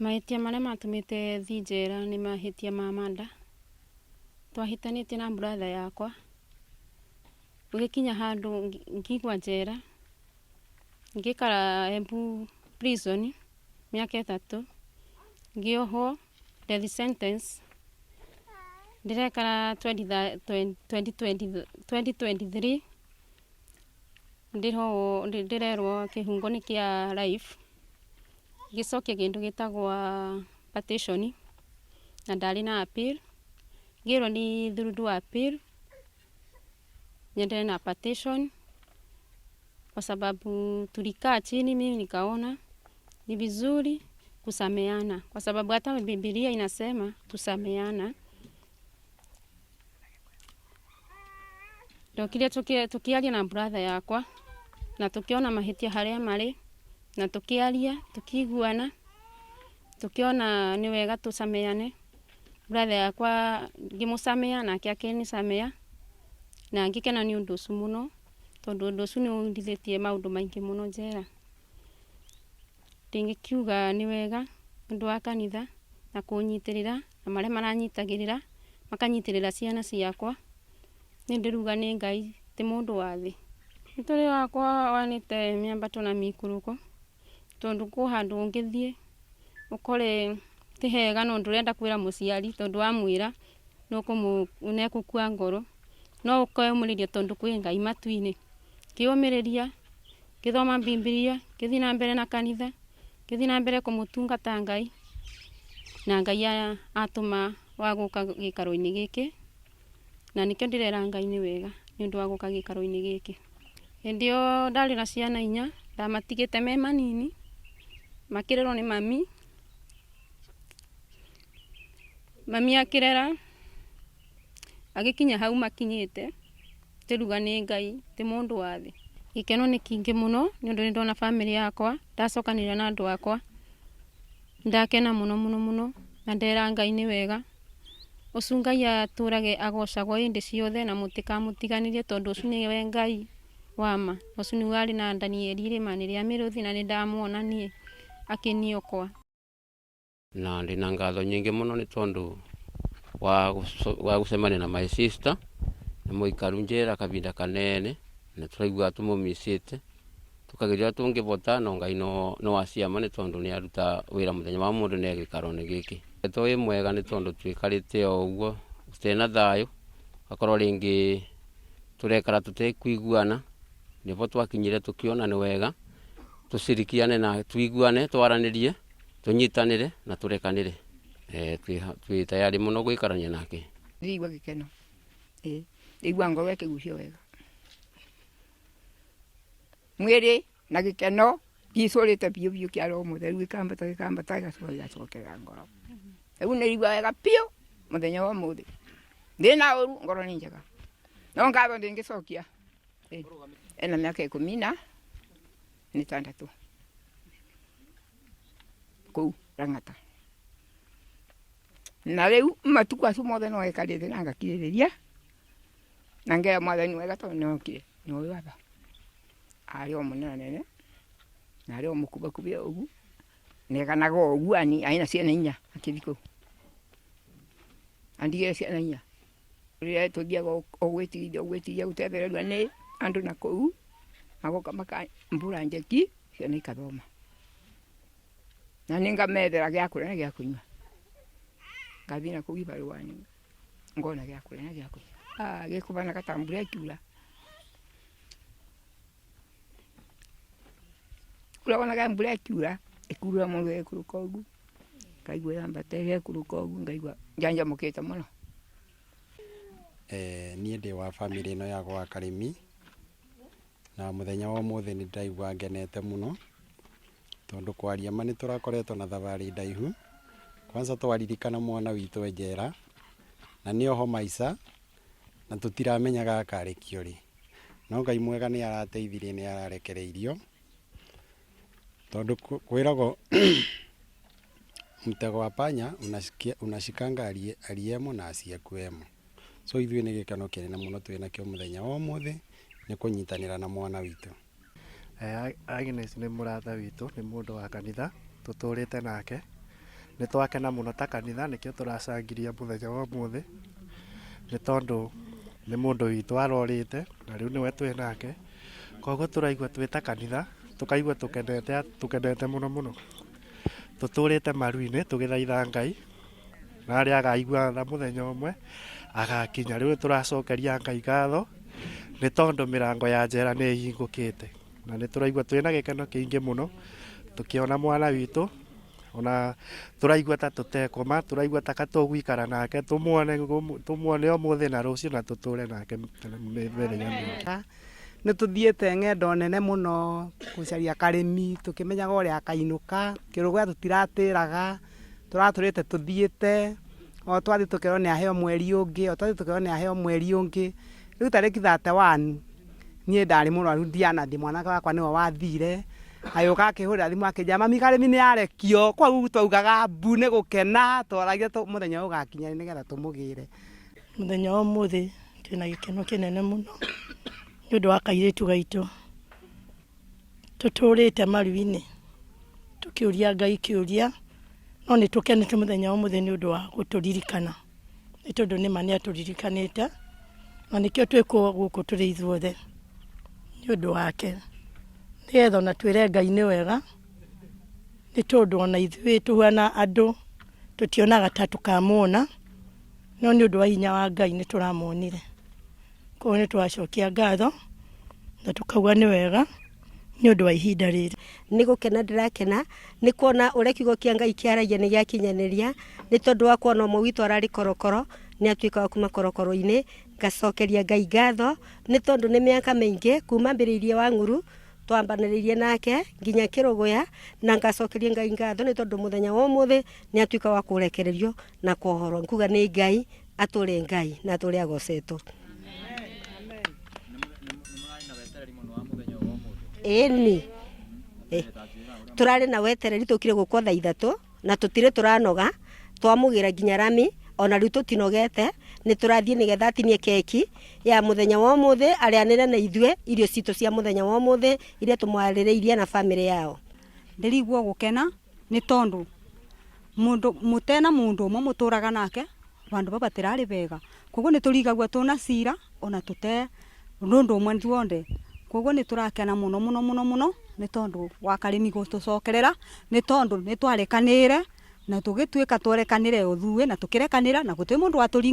Mahĩtia marĩa matũmĩte thiĩ njera nĩ mahĩtia ma murder. Twahĩtanĩtie na brother yakwa, gũgĩkinya handũ ngĩigua njera, ngĩikara Embu prison mĩaka 3, ngĩohwo death sentence. Ndĩrekara 2023 ndĩrerwo kĩhungo nĩ kĩa life. Gĩcokia kĩndũ gĩtagwo petition na ndarĩ na appeal. Ngĩrwo ni through appeal niendelee na petition kwa sababu tulikaa chini, mimi nikaona ni vizuri kusameana kwa sababu hata Biblia inasema tusameana. Ndio tukiaria na brother yakwa na tukiona mahĩtia harĩa marĩ na tukiaria, tukiguana, tukiona ni wega tusameane. Brother yakwa ngĩmũsamea nake akĩnisamea na ngĩkena nĩ ũndũ ũcio mũno, tondũ ũndũ ũcio nĩ ũndithĩtie maũndũ maingĩ mũno njera. Ndingĩkiuga nĩ wega ũndũ wa kanitha na kũnyitĩrĩra na marĩa maranyitagĩrĩra makanyitĩrĩra ciana ciakwa. Nĩ ndĩruga nĩ Ngai ti mũndũ wa thĩ. Mũtũrĩre wakwa wanĩte mĩambato na mĩikũrũko, tondũ kwĩ handũ ũngĩthiĩ ũkore ti hega no ndũrenda kwĩra mũciari tondũ wamwĩra nĩegũkua ngoro. No ũkeyũmĩrĩria tondũ kwĩ Ngai matu-inĩ. Ngĩyũmĩrĩria, ngĩthoma Biblia, ngĩthiĩ na mbere na kanitha, ngĩthiĩ na mbere kũmũtungata Ngai, na Ngai atũma wa gũka gĩikaro-inĩ gĩkĩ, na nĩkĩo ndĩrera Ngai nĩ wega nĩ ũndũ wa gũka gĩikaro-inĩ gĩkĩ. Hĩndĩ ĩyo ndarĩ na ciana 4, ndamatigĩte me manini makĩrerwo nĩ mami. Mami akĩrera agĩkinya hau makinyĩte, ndĩruga nĩ Ngai ti mũndũ wa thĩ. Gĩkeno nĩ kĩingĩ mũno nĩ ũndũ nĩ ndona family yakwa, ndacokanĩrĩra na andũ akwa, ndakena mũno mũno mũno na ndera Ngai nĩ wega. Ũcio Ngai atũrage agocagwo hĩndĩ ciothe na mũtikamũtiganĩrie tondũ ũcio nĩwe Ngai wa ma. Ũcio nĩwe arĩ na Danieli irĩma-inĩ rĩa mĩrũthi na nĩ ndamuona niĩ akĩniokoa. Na ndĩna ngatho nyingĩ mũno nĩ tondũ wa gũcemania na my sister. Nĩ mũikaru njera kahinda kanene na tũraigua tũmũmicĩte, tũkageria tũngĩvota no Ngai no aciama nĩ tondũ nĩ aruta wĩra mũthenya wa mũndũ nĩ gĩikaro-inĩ gĩkĩ. Tũĩ mwega nĩ tondũ twĩkarĩte o ũguo tũtarĩ na thayũ, akorwo rĩngĩ tũrekara tũtekũiguana, nĩvo twakinyire tũkĩona nĩ wega tũcirikiane na tuiguane, twaranĩrie, tũnyitanĩre na tũrekanĩre. Twĩ tayari mũno gũikarania nake. Ndĩigua gĩkeno, ndĩigua ngoro ĩkĩgucio wega. Mwĩrĩ na gĩkeno gĩihũrĩte biũ biũ kĩa Roho Mũtheru gĩkambata gĩgacoka gĩgacokera ngoro. Rĩu nĩigua wega biũ mũthenya wa ũmũthĩ. Ndĩna ũru ngoro nĩ njega, no ngatho ndĩngĩcokia. Ena mĩaka 16 kũu Lang'ata. Na rĩu matukũ acio mothe no ekarĩte na ngakirĩrĩria na ngea Mwathani wega tondũ nĩokire nĩ ũyũ aba. Arĩ o mũnene na arĩ o mũkubakube ũguo, neganaga ũguo aina ciana 4 akĩthi kũu. Andigĩre ciana 4. Rĩrĩa tũthiaga ũgwĩtiria gũtethereria nĩ andũ na kũu, magoka makambura njeki, ciana ikathoma. Na nĩngamethera gĩa kũrĩa na gĩa kũnyua. Ngathiĩ na kũu ibarũa-inĩ, ngona gĩa kũrĩa na gĩa kũnyua. Gĩkũbana gatambura ĩkiura. Kũrabonaga mbura ĩkiura, ĩkurura mũndũ gĩkũrũka ũguo. Ngaigua yambata ĩgĩkũrũka ũguo, ngaigua njanjamũkĩte mũno. Niĩ ndĩ wa family ĩno ya gwa Karĩmi, na mũthenya wa ũmũthĩ nĩ ndaigua ngenete mũno tondũ kwaria ma nĩ tũrakoretwo na thabarĩ ndaihu. Kwanza twaririkana mwana witũ njera na nĩoho maica na tũtiramenyaga akarĩkio rĩ. No Ngai mwega nĩ arateithirie, nĩ ararekereirio tondũ kwĩragwo mtego wa panya unashikanga aliyemo na asiyekuwemo. So ithuĩ nĩ gĩkeno kĩnene mũno twĩnakĩo mũthenya wa ũmũthĩ nĩ kũnyitanĩra na mwana witũ. Agnes nĩ mũratha witũ, nĩ mũndũ wa kanitha, tũtũrĩte nake nĩ twakena mũno ta kanitha, nĩkĩo tũracangiria mũthenya wa ũmũthĩ, nĩ tondũ nĩ mũndũ witũ arorĩte na rĩu nĩwe twĩ nake, koguo tũraigua twĩ ta kanitha, tũkaigua tũkenete mũno mũno, tũtũrĩte maru-inĩ tũgĩthaitha Ngai, na arĩa agaigua tha mũthenya ũmwe agakinya. Rĩu tũracokeria Ngai ngatho nĩ tondũ mĩrango ya njera nĩ ĩhingũkĩte, na nĩ tũraigua twĩna gĩkeno kĩingĩ mũno tũkĩona mwana witũ, ona tũraigua ta tũtekũma, tũraigua ta tũgũikara nake tũmuone ũmũthĩ na rũciũ na tũtũre nake mĩthenya mĩingĩ. Nĩ tũthiĩte ng'endo nene mũno gũcaria karĩmi tũkĩmenyaga ũrĩa akainũka, kĩrũgũya tũtiratĩraga, tũratũrĩte tũthiĩte, o twathiĩ tũkerwo nĩ aheo mweri ũngĩ, o twathiĩ tũkerwo nĩ aheo mweri ũngĩ. Rĩu tarĩki 31 niĩ ndarĩ mũrwaru ndianathiĩ, mwanake wakwa nĩwe wathire, agĩũka akĩhũrĩra thimũ akĩnjĩra mami karĩmi nĩ arekio, koguo twaugaga mbu nĩ gũkena, twaragia mũthenya ũgakinya nĩgetha tũmũgĩre. Mũthenya wa ũmũthĩ twĩna gĩkeno kĩnene mũno nĩ ũndũ wa kairĩtu gaitũ, tũtũrĩte maru-inĩ tũkĩũria Ngai kĩũria, no nĩ tũkenete mũthenya wa ũmũthĩ nĩ ũndũ wa gũtũririkana, nĩ tondũ nĩma nĩ atũririkanĩte, na nĩkĩo twĩkwo gũkũ tũrĩ ithuothe nĩ ũndũ wake, nĩgetha ona twĩre Ngai nĩ wega, nĩ tondũ ona ithuĩ tũhuana andũ tũtionaga ta tũkamwona, no nĩ ũndũ wa hinya wa Ngai nĩ tũramonire, koguo nĩ twacokia ngatho na tukauga nĩ wega nĩ ũndũ wa ihinda rĩrĩ. Nĩ gũkena ndĩrakena nĩ kuona ũrĩa kiugo kĩa Ngai kĩaragia nĩ gĩakinyanĩria, nĩ tondũ wa kuona ũmwe witũ ararĩ korokoro nĩ atuĩka wa kuma korokoro-inĩ, ngacokeria Ngai ngatho nĩ tondũ nĩ mĩaka mĩingĩ kuma mbĩrĩirie wa ng'uru twambanĩrĩirie nake nginya kĩrũgũya, na ngacokeria Ngai ngatho nĩ tondũ mũthenya wa ũmũthĩ nĩ atuĩka wa kũrekererio na kwohorwo. Nkuga nĩ Ngai, atũre Ngai na atũre agocetwo. Ĩni tũrarĩ na wetereri, tũkire gũkwo thaa 3 na tũtirĩ tũranoga, twamũgĩra nginya rami, ona rĩu tũtinogete, nĩ tũrathiĩ nĩgetha atinie keki ya mũthenya wa ũmũthĩ, arĩanĩre na ithuĩ irio citũ cia mũthenya wa ũmũthĩ iria tũmwarĩrĩirie na bamĩrĩ yao. Ndĩrigwo gũkena nĩ tondũ mũtena mũndũ ũmwe mũtũraga nake vandu batirarĩ bega, koguo nĩ tũrigagua tũna cira ona tũte nũndũ ũmwe thuonde, koguo nĩ tũrakena mũno mũno mũno mũno nĩ tondũ wa karĩmi gũtũcokerera, nĩ tondũ nĩ twarekanĩre na tũgĩtuĩka twerekanĩre ũthuĩ na tũkĩrekanĩra na gũtirĩ mũndũ watũringa.